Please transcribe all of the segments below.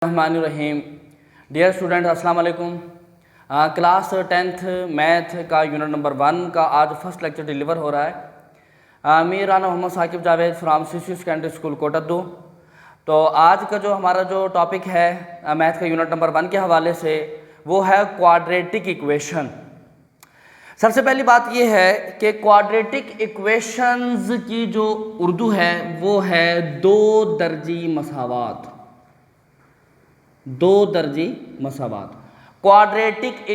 रहीम। Dear student अस्सलाम वालेकुम। Class 10th math का यूनिट नंबर 1 का आज फर्स्ट लेक्चर डिलीवर हो रहा है। मैं Rana Mohammad Saqib Javed from CC secondary school Kot Addu. तो आज का जो हमारा जो टॉपिक है मैथ का यूनिट नंबर 1 के हवाले से वो है क्वाड्रेटिक इक्वेशन। सबसे पहली बात ये है कि क्वाड्रेटिक इक्वेशंस की जो उर्दू है वो है दो दर्जी मसावात। दो दर्जी मसावात क्वाड्रेटिक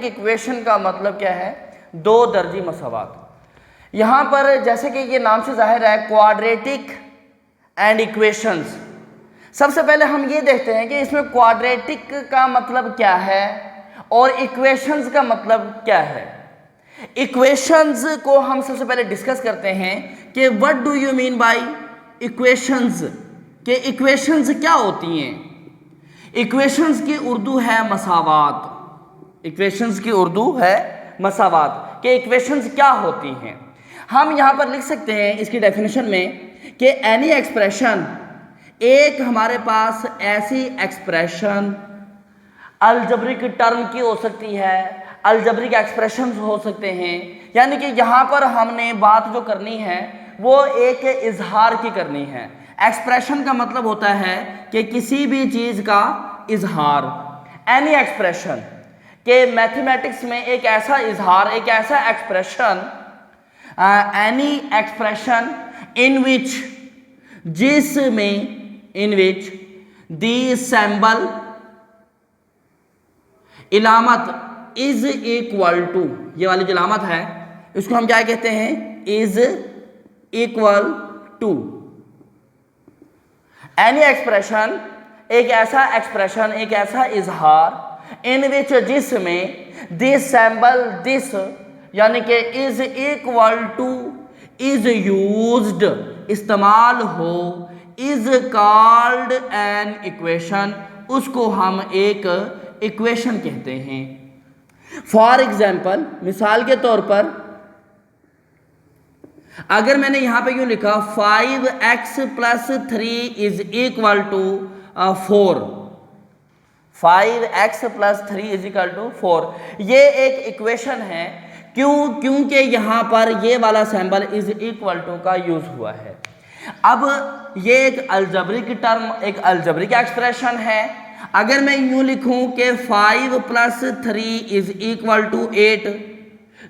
इक्वेशन का मतलब क्या है? दो दर्जी मसावात। यहाँ पर जैसे कि ये नाम से जाहिर है क्वाड्रेटिक एंड इक्वेशंस। सबसे पहले हम ये देखते हैं कि इसमें क्वाड्रेटिक का मतलब क्या है और इक्वेशंस का मतलब क्या है। इक्वेशंस को हम सबसे पहले डिस्कस करते हैं कि what do you mean by equations, कि इक्वेशंस क्या होती हैं। इक्वेशंस की उर्दू है मसावात। इक्वेशंस की उर्दू है मसावात कि इक्वेशंस क्या होती हैं। हम यहाँ पर लिख सकते हैं इसकी डेफिनेशन में कि एनी एक्सप्रेशन, एक हमारे पास ऐसी एक्सप्रेशन अलजब्रिक टर्म की हो सकती है, अलजब्रिक एक्सप्रेशंस हो सकते हैं। यानी कि यहाँ पर हमने बात जो करनी है वो एक इजहार की करनी है। एक्सप्रेशन का मतलब होता है कि किसी भी चीज का इजहार। एनी एक्सप्रेशन के मैथमेटिक्स में एक ऐसा इजहार, एक ऐसा एक्सप्रेशन, एनी एक्सप्रेशन इन विच, जिसमें इन विच the symbol इलामत is equal to, ये वाली जो इलामत है इसको हम क्या कहते हैं? Is equal to. Any expression, एक ऐसा एक्सप्रेशन, एक ऐसा इजहार इन विच, जिसमें दिस सिंबल, दिस यानी कि is equal to, is used, इस्तेमाल हो, इज कॉल्ड एन इक्वेशन, उसको हम एक इक्वेशन कहते हैं। फॉर एग्जाम्पल, मिसाल के तौर पर अगर मैंने यहां पे यूं लिखा 5x + 3 is equal to 4, 5x + 3 is equal to 4, ये एक इक्वेशन है। क्योंकि यहां पर ये वाला सिंबल इज इक्वल टू का यूज हुआ है। अब ये एक अलजब्रिक टर्म, एक अलजब्रिक एक्सप्रेशन है। अगर मैं यूं लिखूं कि 5 + 3 इज इक्वल टू 8,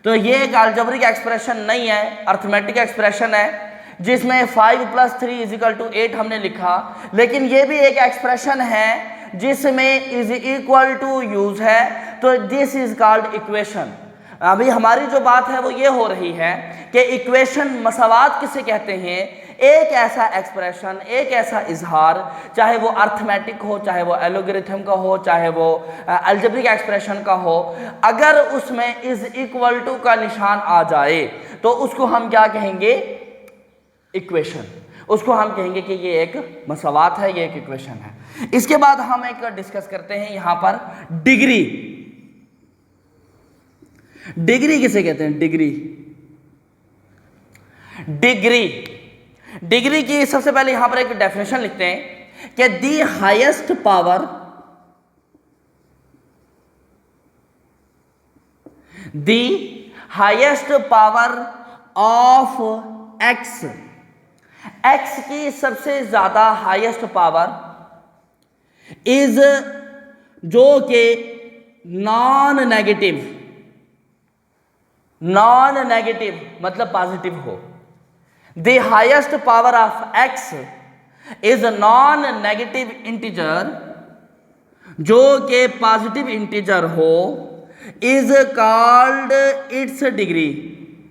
तो ये एक अलजेब्रिक एक्सप्रेशन नहीं है, अर्थमेटिक एक्सप्रेशन है जिसमें 5 + 3 इज इक्वल टू 8 हमने लिखा। लेकिन ये भी एक एक्सप्रेशन है जिसमें इज इक्वल टू यूज है, तो दिस इज कॉल्ड इक्वेशन। अभी हमारी जो बात है वो ये हो रही है कि इक्वेशन, मसावात किसे कहते हैं? एक ऐसा एक्सप्रेशन, एक ऐसा इजहार, चाहे वो अर्थमेटिक हो, चाहे वो एलोगरिथम का हो, चाहे वो अलजेब्रिक एक्सप्रेशन का हो, अगर उसमें इज इक्वल टू का निशान आ जाए तो उसको हम क्या कहेंगे? इक्वेशन। उसको हम कहेंगे कि ये एक मसावात है, ये एक इक्वेशन है। इसके बाद हम एक डिस्कस करते हैं यहां पर डिग्री। डिग्री किसे कहते हैं? डिग्री की सबसे पहले यहां पर एक डेफिनेशन लिखते हैं कि the highest power of x, x की सबसे ज्यादा हाईएस्ट पावर इज, जो कि नॉन नेगेटिव मतलब पॉजिटिव हो। The highest power of x is non negative integer, जो कि पॉजिटिव इंटीजर हो, is called its degree,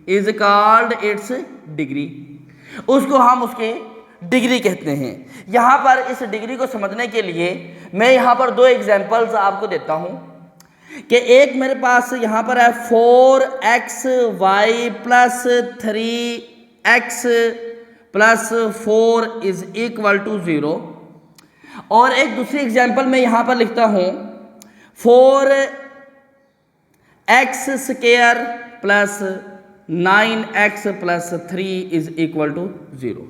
is called its degree. उसको हम उसके डिग्री कहते हैं। यहां पर इस डिग्री को समझने के लिए मैं यहां पर दो एग्जांपल्स आपको देता हूं कि एक मेरे पास यहां पर है 4xy + 3x + 4 is equal to 0, और एक दूसरी एग्जांपल में यहां पर लिखता हूं 4x² + 9x + 3 is equal to 0।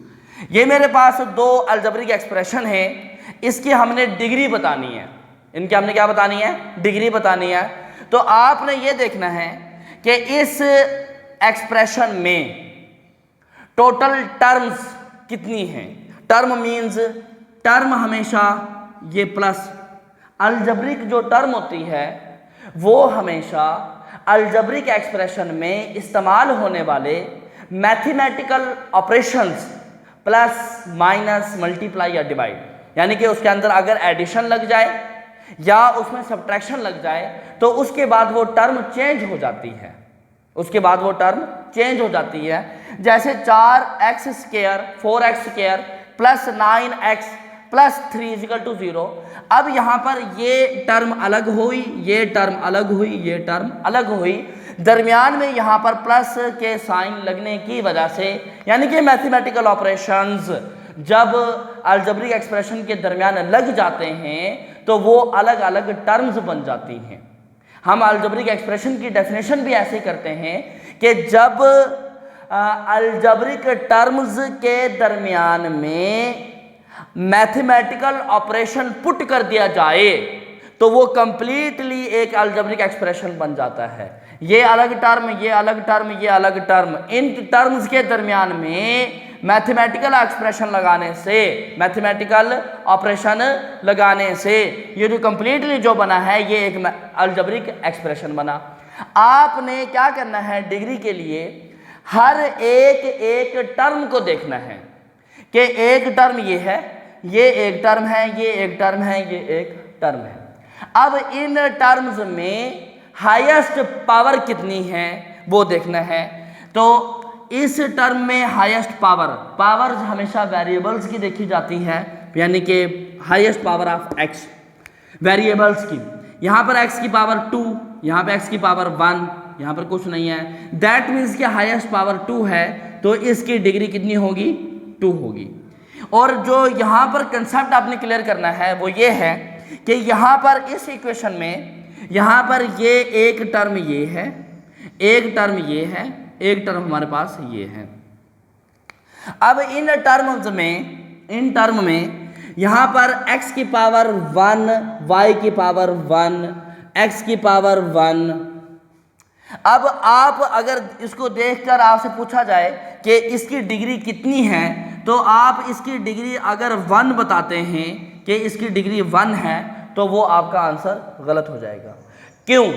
ये मेरे पास दो अलजेब्रिक एक्सप्रेशन है। इसकी हमने डिग्री बतानी है, इनकी हमने क्या बतानी है, डिग्री बतानी है। तो आपने ये देखना है कि इस एक्सप्रेशन में टोटल टर्म्स कितनी हैं। टर्म मीन्स टर्म हमेशा ये प्लस अलजब्रिक जो टर्म होती है वो हमेशा अलजब्रिक एक्सप्रेशन में इस्तेमाल होने वाले mathematical operations plus minus multiply या डिवाइड, यानी कि उसके अंदर अगर एडिशन लग जाए या उसमें सब्ट्रैक्शन लग जाए तो उसके बाद वो टर्म चेंज हो जाती है, उसके बाद वो टर्म चेंज हो जाती है। जैसे 4x² 4x² plus 9x plus 3 = 0। अब यहाँ पर ये टर्म अलग हुई, ये टर्म अलग हुई, ये टर्म अलग हुई, दरमियान में यहाँ पर प्लस के साइन लगने की वजह से, यानी कि मैथमेटिकल ऑपरेशंस जब अलजेब्रिक एक्सप्रेशन के दरमियान लग जाते हैं तो वो अलग अलग टर्म्स बन जाती हैं। हम अलजेब्रिक एक्सप्रेशन की डेफिनेशन भी ऐसे करते हैं कि जब अलजेब्रिक टर्म्स के दरमियान में मैथमेटिकल ऑपरेशन पुट कर दिया जाए तो वो कंप्लीटली एक अलजेब्रिक एक्सप्रेशन बन जाता है। ये अलग टर्म, ये अलग टर्म, ये अलग टर्म, इन टर्म्स के दरमियान में मैथमेटिकल एक्सप्रेशन लगाने से, मैथमेटिकल ऑपरेशन लगाने से ये जो कंप्लीटली जो बना है ये एक अलजेब्रिक एक्सप्रेशन बना। आपने क्या करना है, डिग्री के लिए हर एक टर्म को देखना है कि एक टर्म ये है, ये एक टर्म है, ये एक टर्म है, ये एक टर्म है। अब इन टर्म्स में हाईएस्ट पावर कितनी है वो देखना है। तो इस टर्म में हाईएस्ट पावर हमेशा वेरिएबल्स की देखी जाती है, यानी कि highest power of x variables की। यहाँ पर x की पावर 2, यहाँ पे x की पावर 1, यहाँ पर कुछ नहीं है। दैट मीन्स कि हाईएस्ट पावर 2 है तो इसकी डिग्री कितनी होगी, 2 होगी। और जो यहाँ पर कंसेप्ट आपने क्लियर करना है वो ये है कि यहाँ पर इस इक्वेशन में यहाँ पर ये एक टर्म ये है, एक टर्म ये है, एक टर्म हमारे पास ये है। अब इन टर्म में यहाँ पर x की पावर 1, y की पावर 1, x की पावर 1। अब आप अगर इसको देखकर आपसे पूछा जाए कि इसकी डिग्री कितनी है तो आप इसकी डिग्री अगर 1 बताते हैं कि इसकी डिग्री 1 है तो वो आपका आंसर गलत हो जाएगा। क्यों?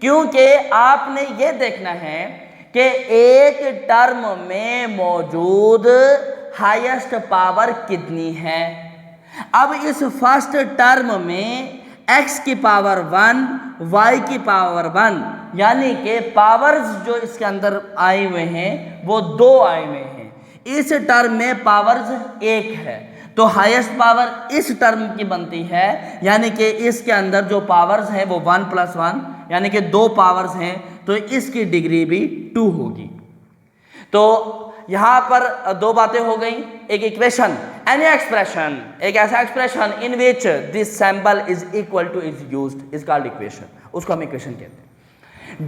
क्योंकि आपने ये देखना है कि एक टर्म में मौजूद हाईएस्ट पावर कितनी है। अब इस फर्स्ट टर्म में x की पावर 1, y की पावर 1, यानी कि पावर्स जो इसके अंदर आए हुए हैं वो 2 आए हुए हैं। इस टर्म में पावर्स 1 है तो हाईएस्ट पावर इस टर्म की बनती है, यानी कि इसके अंदर जो पावर्स हैं वो 1 + 1, यानी कि 2 पावर्स हैं तो इसकी डिग्री भी 2 होगी। तो यहाँ पर 2 बातें हो गई। एक इक्वेशन, एनी एक्सप्रेशन, एक ऐसा expression in which this symbol is equal to is used is called equation, उसको हम इक्वेशन कहते हैं।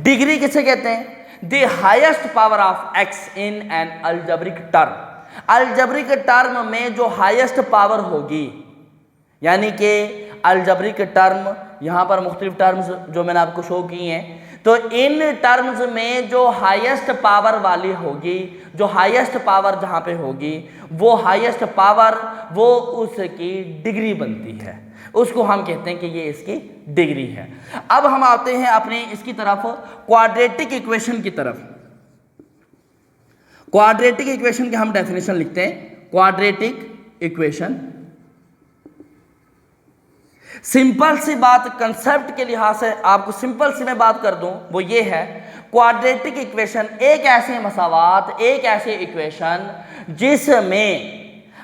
डिग्री किसे कहते हैं? The highest power of x in an algebraic term. Algebraic term में जो हाईएस्ट पावर होगी, यानी कि अलजेब्रिक टर्म, यहाँ पर मुख्तलिफ टर्म्स जो मैंने आपको शो की हैं, तो इन टर्म्स में जो हाईएस्ट पावर वाली होगी, जो हाईएस्ट पावर जहाँ पे होगी वो हाईएस्ट पावर वो उसकी डिग्री बनती है, उसको हम कहते हैं कि ये इसकी डिग्री है। अब हम आते हैं अपने इसकी तरफ, क्वाड्रेटिक इक्वेशन की तरफ। क्वाड्रेटिक इक्वेशन की हम डेफिनेशन लिखते हैं। क्वाड्रेटिक इक्वेशन, सिंपल सी बात, कंसेप्ट के लिहाज से आपको सिंपल सी मैं बात कर दूं वो ये है, क्वाड्रेटिक इक्वेशन एक ऐसी मसावात, एक ऐसी इक्वेशन जिसमें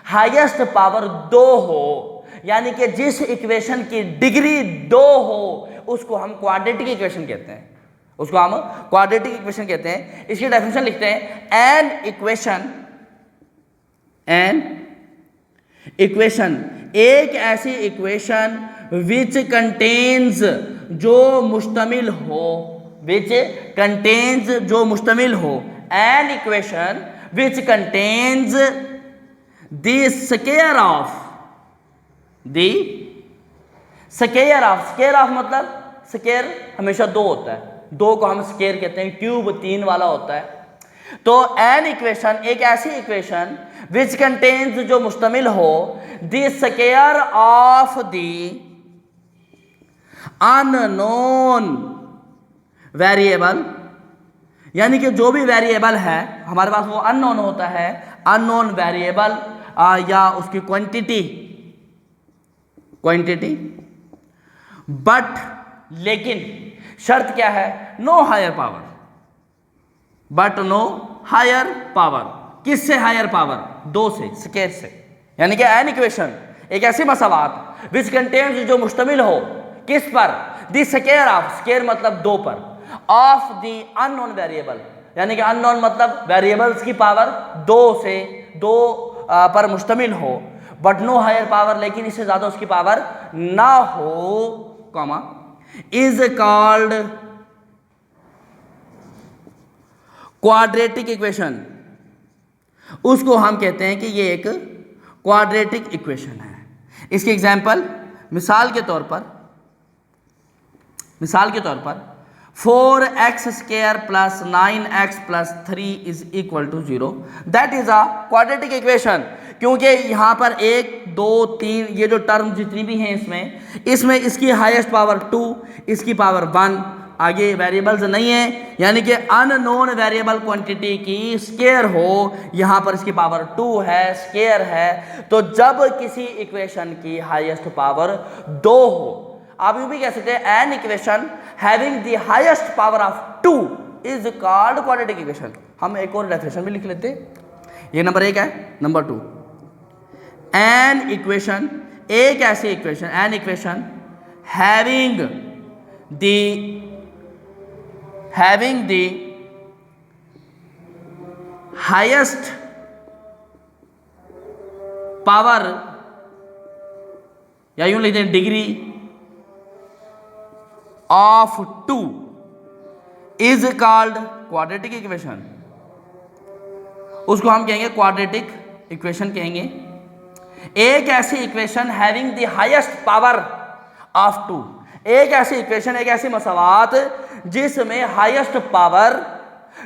हाईएस्ट पावर 2 हो, यानी कि जिस इक्वेशन की डिग्री 2 हो उसको हम क्वाड्रेटिक इक्वेशन कहते हैं, उसको हम क्वाड्रेटिक इक्वेशन कहते हैं। इसकी डेफिनेशन लिखते हैं, एन इक्वेशन एक ऐसी इक्वेशन विच कंटेन्स जो मुश्तमिल हो, विच कंटेन्स जो मुश्तमिल हो, N equation which contains the square of the square of, square of मतलब स्क्वायर हमेशा 2 होता है, 2 को हम स्क्वायर कहते हैं, क्यूब 3 वाला होता है। तो एन इक्वेशन एक ऐसी इक्वेशन विच कंटेन्स जो मुश्तमिल हो the square of the unknown variable, यानी कि जो भी वेरिएबल है हमारे पास वो अननोन होता है, अननोन वेरिएबल या उसकी क्वांटिटी बट लेकिन शर्त क्या है, no higher power, but no higher power, किससे हायर पावर, 2 से, स्क्वायर से। यानी कि एन इक्वेशन एक ऐसी मसावात विच कंटेन्स जो मुश्तमिल हो किस पर, द स्क्वायर ऑफ, स्क्वायर मतलब 2 पर, ऑफ द अननोन वेरिएबल, यानी कि अननोन मतलब वेरिएबल्स की पावर 2 पर मुश्तमिल हो, बट नो हायर पावर, लेकिन इससे ज्यादा उसकी पावर ना हो, comma, is called quadratic equation. उसको हम कहते हैं कि ये एक क्वाड्रेटिक इक्वेशन है। इसकी एग्जांपल मिसाल के तौर पर 4x square plus 9x plus 3 is equal to 0, that is a quadratic equation. क्योंकि यहाँ पर 1 2 3 ये जो टर्म जितनी भी हैं इसमें इसकी हाईएस्ट पावर 2, इसकी पावर 1, आगे वेरिएबल्स नहीं है, यानी कि अननोन वेरिएबल क्वांटिटी की स्क्वायर हो, यहाँ पर इसकी पावर 2 है, स्क्वायर है। तो जब किसी इक्वेशन की हाईएस्ट पावर 2 हो, आप यूं भी कह सकते हैं an equation having the highest power of 2 is called quadratic equation. हम एक और डेफिनेशन भी लिख लेते हैं, ये नंबर 1 है। नंबर 2, एन इक्वेशन एक ऐसी equation, an equation having the highest power, या यूं लिखते हैं degree of 2 is called quadratic equation. उसको हम कहेंगे क्वाड्रेटिक इक्वेशन कहेंगे। एक ऐसी equation having the highest power of 2, एक ऐसी इक्वेशन, एक ऐसी मसावात जिसमें हाईएस्ट पावर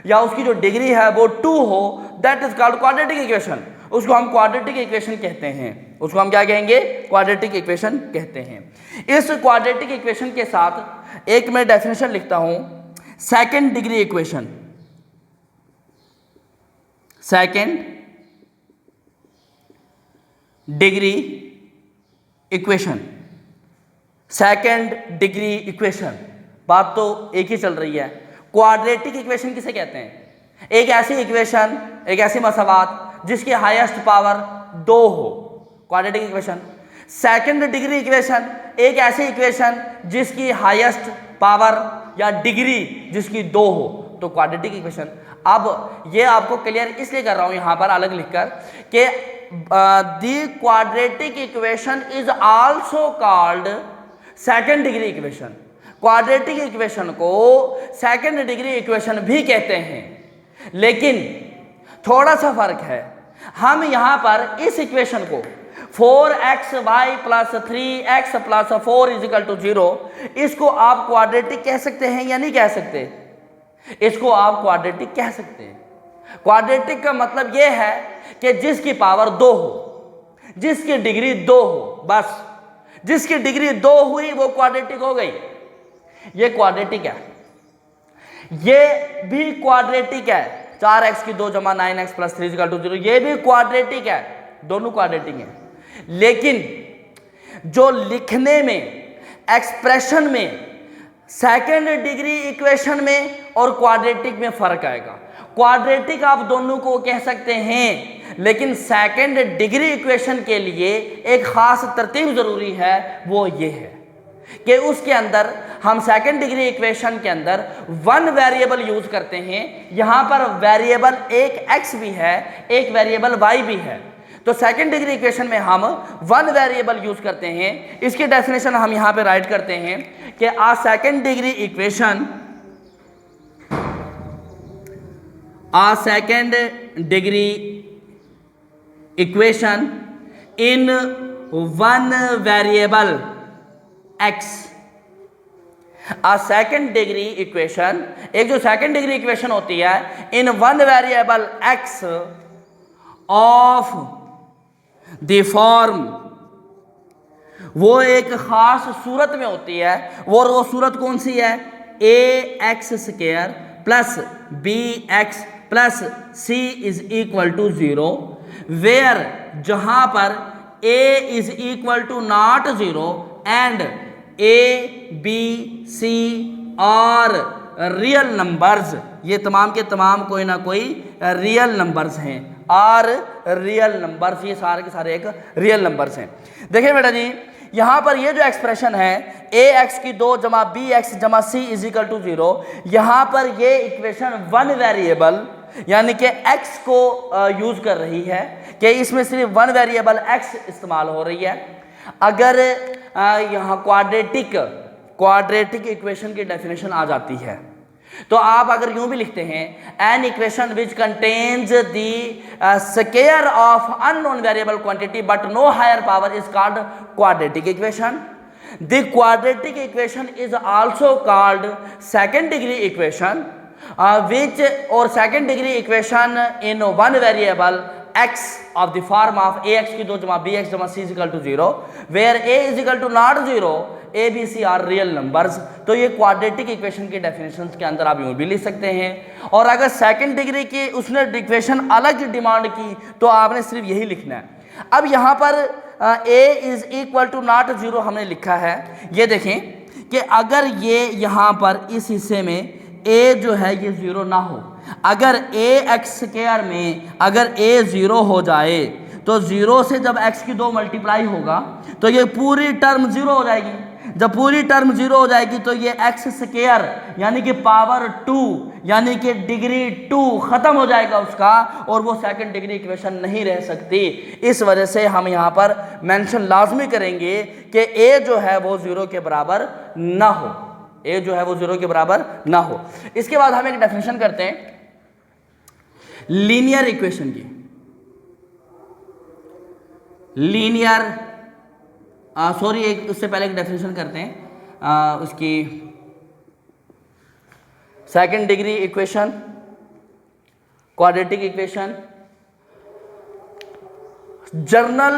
या उसकी जो डिग्री है वो 2 हो, that is called quadratic equation. उसको हम क्वाड्रेटिक इक्वेशन कहते हैं। उसको हम क्या कहेंगे, क्वाड्रेटिक इक्वेशन कहते हैं। इस क्वाड्रेटिक इक्वेशन के साथ एक मैं डेफिनेशन लिखता हूं, second degree equation. Second degree equation, second degree equation, बात तो एक ही चल रही है। क्वाड्रेटिक इक्वेशन किसे कहते हैं, एक ऐसी इक्वेशन, एक ऐसी मसावात जिसकी हाईएस्ट पावर 2 हो, quadratic equation. Second degree equation एक ऐसी इक्वेशन जिसकी हाईएस्ट पावर या डिग्री जिसकी 2 हो, तो क्वाड्रेटिक इक्वेशन। अब ये आपको क्लियर इसलिए कर रहा हूं यहां पर अलग लिखकर कि the quadratic equation is also called second degree equation. Quadratic equation को सेकंड डिग्री इक्वेशन भी कहते हैं, लेकिन थोड़ा सा फर्क है। हम यहां पर इस इक्वेशन को 4xy plus 3x plus 4 is equal to 0, इसको आप क्वाड्रेटिक कह सकते हैं या नहीं कह सकते, इसको आप क्वाड्रेटिक कह सकते हैं। क्वाड्रेटिक का मतलब यह है कि जिसकी पावर 2 हो, जिसकी डिग्री 2 हो, बस जिसकी डिग्री 2 हुई वो क्वाड्रेटिक हो गई। ये क्वाड्रेटिक है, ये भी क्वाड्रेटिक है। 4x की 2 जमा 9x प्लस 3 इक्वल टू 0, ये भी क्वाड्रेटिक है, दोनों क्वाड्रेटिक हैं। लेकिन जो लिखने में, एक्सप्रेशन में, सेकंड डिग्री इक्वेशन में और क्वाड्रेटिक में फर्क आएगा। क्वाड्रेटिक आप दोनों को कह सकते हैं, लेकिन सेकंड डिग्री इक्वेशन के लिए एक खास तरतीब जरूरी है, वो ये है कि उसके अंदर हम सेकंड डिग्री इक्वेशन के अंदर 1 वेरिएबल यूज करते हैं। यहां पर वेरिएबल एक x भी है, एक वेरिएबल y भी है, तो सेकंड डिग्री इक्वेशन में हम 1 वेरिएबल यूज करते हैं। इसकी डेफिनेशन हम यहां पे राइट करते हैं कि a second degree equation, a second degree equation in one variable x। A second degree equation, एक जो सेकेंड डिग्री इक्वेशन होती है in one variable x of the form, वो एक खास सूरत में होती है। वो सूरत कौन सी है? A x square plus b x plus c is equal to 0, where जहां पर a is equal to not 0 and a b c are real numbers. ये तमाम के तमाम कोई ना कोई रियल नंबर्स हैं, आर रियल नंबर्स, ये सारे के सारे एक रियल नंबर्स हैं। देखिए बेटा जी, यहां पर ये जो एक्सप्रेशन है ए एक्स की 2 जमा बी एक्स जमा सी इज इक्वल टू 0, यहां पर ये इक्वेशन वन वेरिएबल यानी कि x को यूज कर रही है कि इसमें सिर्फ वन वेरिएबल x इस्तेमाल हो रही है। अगर यहाँ क्वाड्रेटिक इक्वेशन की डेफिनेशन आ जाती है तो आप अगर यूं भी लिखते हैं an equation which contains the square of unknown variable quantity but no higher power is called quadratic equation. The quadratic equation is also called second degree equation which or second degree equation in one variable x of the form of ax की 2 जमा bx जमा c is equal to 0 where a is equal to not 0 a b c are real numbers। तो ये quadratic equation की definitions के अंदर आप यूं भी लिख सकते हैं। और अगर सेकंड डिग्री की उसने इक्वेशन अलग डिमांड की तो आपने सिर्फ यही लिखना है। अब यहाँ पर a is equal to not 0 हमने लिखा है। ये देखें कि अगर ये यहाँ पर इस हिस्से में a जो है ये 0 ना हो, अगर a एक्स स्क्वायर में अगर a 0 हो जाए तो 0 से जब x की 2 मल्टीप्लाई होगा तो ये पूरी टर्म 0 हो जाएगी। जब पूरी टर्म 0 हो जाएगी तो ये एक्स स्क्वायर यानी कि पावर 2 यानी कि डिग्री 2 खत्म हो जाएगा उसका, और वो सेकंड डिग्री इक्वेशन नहीं रह सकती। इस वजह से हम यहाँ पर मेंशन लाजमी करेंगे कि a जो है वो 0 के बराबर ना हो, ए जो है वो 0 के बराबर ना हो। इसके बाद हम एक डेफिनेशन करते हैं लीनियर इक्वेशन की। लीनियर सॉरी एक उससे पहले एक डेफिनेशन करते हैं उसकी second degree equation, quadratic equation, general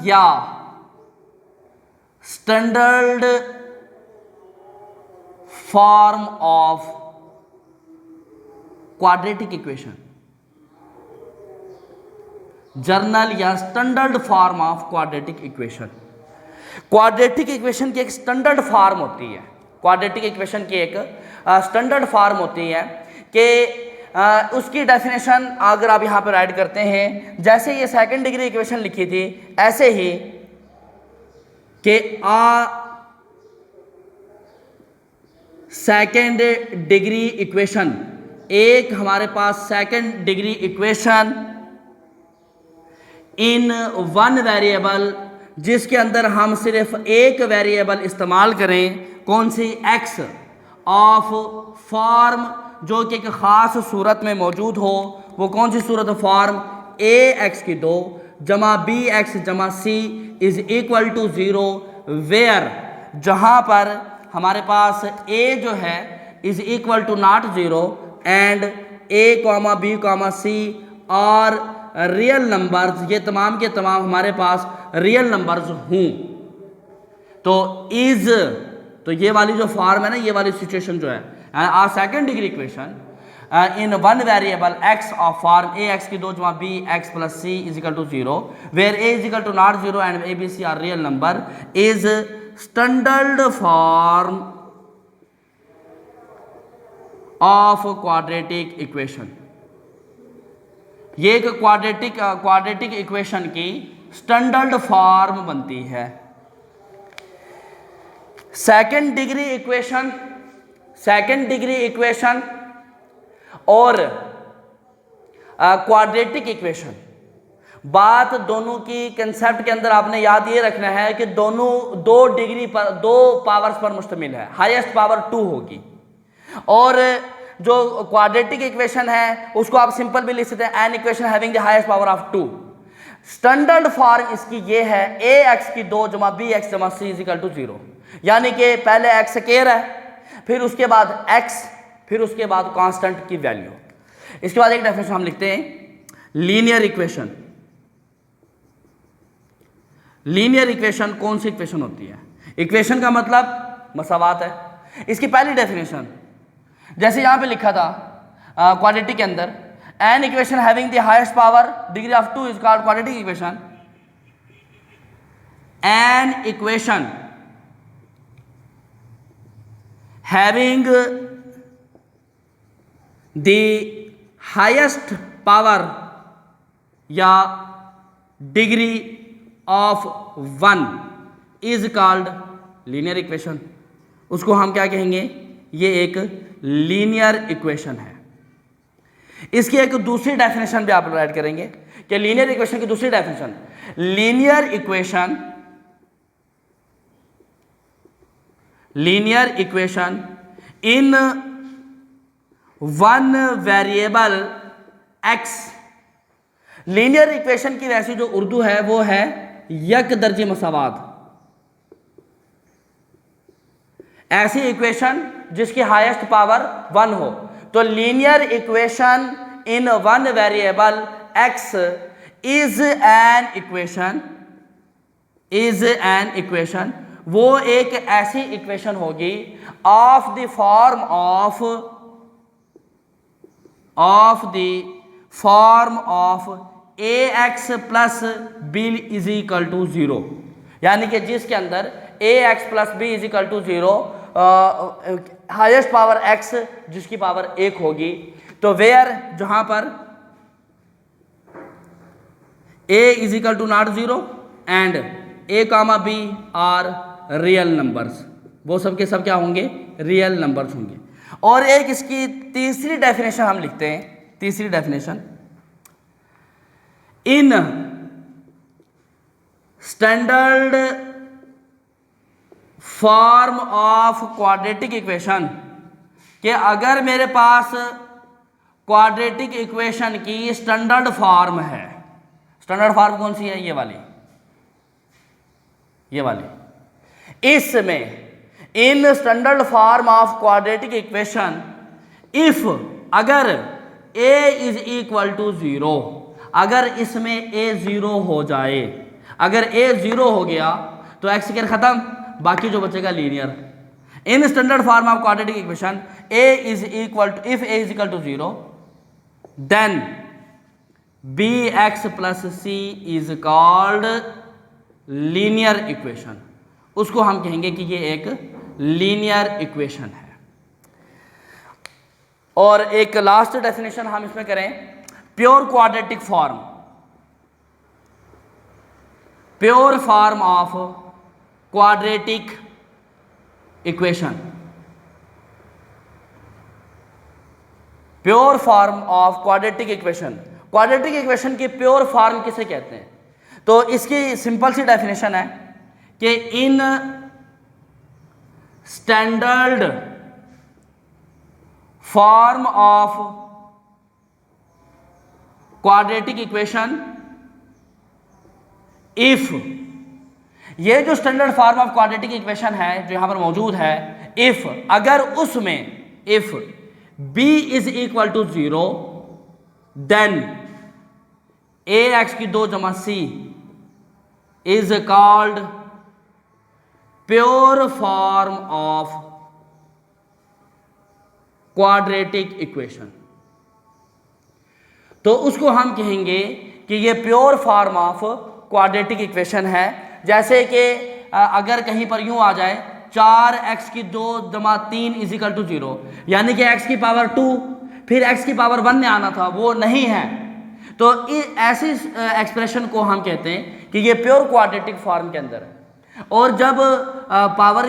या standard form of quadratic equation, general या standard form of quadratic equation. Quadratic equation की एक स्टैंडर्ड फॉर्म होती है, क्वाड्रेटिक इक्वेशन की एक स्टैंडर्ड फॉर्म होती है कि उसकी डेफिनेशन अगर आप यहां पर ऐड करते हैं, जैसे ये सेकंड डिग्री इक्वेशन लिखी थी ऐसे ही कि सेकेंड डिग्री इक्वेशन, एक हमारे पास second degree equation in one variable जिसके अंदर हम सिर्फ एक वेरिएबल इस्तेमाल करें, कौन सी? x ऑफ फॉर्म जो कि एक ख़ास सूरत में मौजूद हो। वो कौन सी सूरत? फॉर्म ए एक्स की 2 जमा बी एक्स जमा c is equal to 0 where जहां पर हमारे पास a जो है is equal to not 0 and a comma b comma c are real numbers, ये तमाम के तमाम हमारे पास रियल नंबर्स हों तो इज, तो ये वाली जो फॉर्म है ना, ये वाली सिचुएशन जो है a second degree equation in one variable x of form a x की 2 जमा b x plus c is equal to 0 where a is equal to not 0 and a b c are real number is standard form of quadratic equation. ये एक quadratic equation की standard form बनती है। Second degree equation और quadratic equation, बात दोनों की concept के अंदर आपने याद ये रखना है कि दोनों 2 डिग्री पर 2 पावर्स पर मुश्तमिल है, हाईएस्ट पावर 2 होगी और जो क्वाड्रेटिक इक्वेशन है उसको आप सिंपल भी लिख सकते हैं, an equation having the highest power of 2। Standard form इसकी ये है ए एक्स की 2 जमा बी एक्स जमा सी इज इक्वल टू 0, यानी कि पहले एक्स स्क्वायर है, फिर उसके बाद एक्स, फिर उसके बाद कांस्टेंट की वैल्यू। इसके बाद एक डेफिनेशन हम लिखते हैं लीनियर इक्वेशन। लीनियर इक्वेशन कौन सी इक्वेशन होती है? इक्वेशन का मतलब मसावात है। इसकी पहली डेफिनेशन जैसे यहां पे लिखा था क्वाड्रेटिक के अंदर, an equation having the highest power degree of 2 is called quadratic equation. An equation having the highest power या degree of 1 is called linear equation. उसको हम क्या कहेंगे? ये एक लीनियर इक्वेशन है। इसकी एक दूसरी डेफिनेशन भी आप ऐड करेंगे कि लीनियर इक्वेशन की दूसरी definition, linear equation in one variable x. Linear equation की वैसे जो उर्दू है वो है यक दर्जे मसावात। ऐसी इक्वेशन जिसकी हाईएस्ट पावर 1 हो, तो linear equation in one variable x is an equation, वो एक ऐसी इक्वेशन होगी of the form of a x plus b is equal to 0, यानी कि जिसके अंदर a x plus b is equal to 0, highest power x जिसकी power 1 होगी। तो वेयर जहां पर a is equal to not 0 and a comma b are real numbers, वो सब के सब क्या होंगे? रियल नंबर्स होंगे। और एक इसकी तीसरी डेफिनेशन हम लिखते हैं, तीसरी definition, in standard form of quadratic equation, कि अगर मेरे पास क्वाड्रेटिक इक्वेशन की स्टैंडर्ड फॉर्म है, स्टैंडर्ड फॉर्म कौन सी है? ये वाली। इसमें इन standard form of quadratic equation if अगर a इज इक्वल टू 0, अगर इसमें a 0 हो जाए, अगर a 0 हो गया तो x स्क्वायर खत्म, बाकी जो बचेगा linear. In standard form of quadratic equation a is equal to, if a is equal to 0 then bx plus c is called linear equation. उसको हम कहेंगे कि ये एक लीनियर इक्वेशन है। और एक लास्ट डेफिनेशन हम इसमें करें, pure quadratic form, pure form of quadratic equation, pure form of quadratic equation. Quadratic equation की प्योर फॉर्म किसे कहते हैं? तो इसकी सिंपल सी डेफिनेशन है कि in standard form of quadratic equation if, ये जो standard form of quadratic equation है जो यहां पर मौजूद है, इफ अगर उसमें if b is equal to 0 then a x की 2 जमा c is called pure form of quadratic equation. तो उसको हम कहेंगे कि ये pure form of quadratic equation है। जैसे कि अगर कहीं पर यूं आ जाए 4x की 2 जमा 3 इज इक्वल टू 0, यानी कि x की पावर 2 फिर x की पावर 1 में आना था, वो नहीं है, तो ऐसी एक्सप्रेशन को हम कहते हैं कि ये प्योर क्वाड्रेटिक फॉर्म के अंदर है। और जब पावर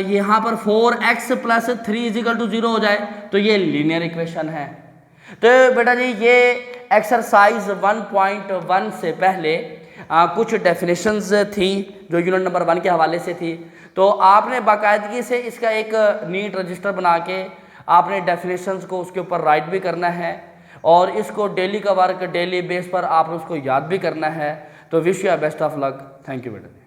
यहाँ पर 4x plus 3 is equal to 0 हो जाए तो ये लीनियर इक्वेशन है। तो बेटा जी ये एक्सरसाइज 1.1 से पहले कुछ डेफिनेशंस थी जो यूनिट नंबर 1 के हवाले से थी, तो आपने बाकायदगी से इसका एक नीट रजिस्टर बना के आपने डेफिनेशंस को उसके ऊपर राइट भी करना है और इसको डेली का वर्क डेली बेस पर आपने उसको याद भी करना है। तो wish you best of luck. Thank you बेटा।